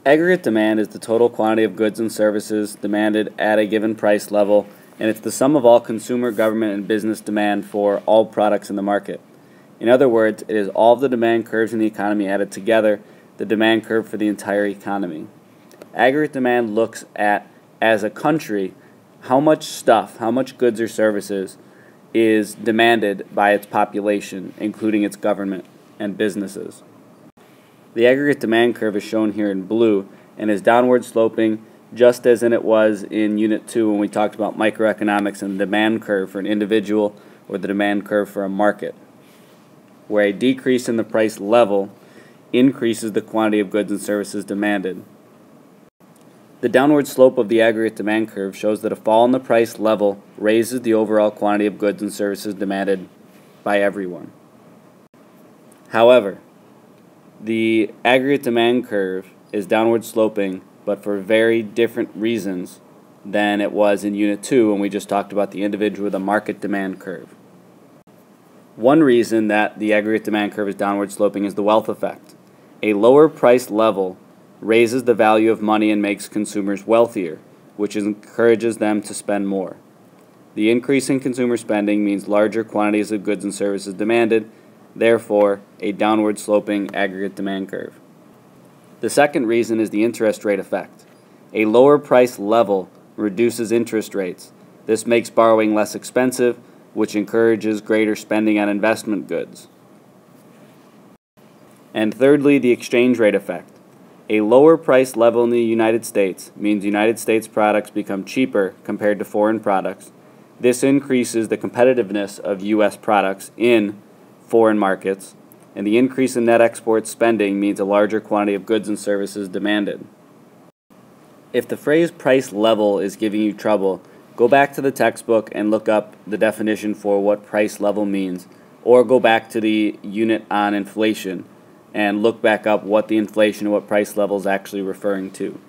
Aggregate demand is the total quantity of goods and services demanded at a given price level, and it's the sum of all consumer, government, and business demand for all products in the market. In other words, it is all of the demand curves in the economy added together, the demand curve for the entire economy. Aggregate demand looks at, as a country, how much stuff, how much goods or services is demanded by its population, including its government and businesses. The aggregate demand curve is shown here in blue and is downward sloping, just as it was in Unit 2 when we talked about microeconomics and the demand curve for an individual or the demand curve for a market, where a decrease in the price level increases the quantity of goods and services demanded. The downward slope of the aggregate demand curve shows that a fall in the price level raises the overall quantity of goods and services demanded by everyone. However, the aggregate demand curve is downward sloping, but for very different reasons than it was in Unit 2 when we just talked about the individual with a market demand curve. One reason that the aggregate demand curve is downward sloping is the wealth effect. A lower price level raises the value of money and makes consumers wealthier, which encourages them to spend more. The increase in consumer spending means larger quantities of goods and services demanded, therefore a downward sloping aggregate demand curve. The second reason is the interest rate effect. A lower price level reduces interest rates. This makes borrowing less expensive, which encourages greater spending on investment goods. And thirdly, the exchange rate effect. A lower price level in the United States means United States products become cheaper compared to foreign products. This increases the competitiveness of U.S. products in foreign markets, and the increase in net export spending means a larger quantity of goods and services demanded. If the phrase price level is giving you trouble, go back to the textbook and look up the definition for what price level means, or go back to the unit on inflation and look back up what the inflation and what price level is actually referring to.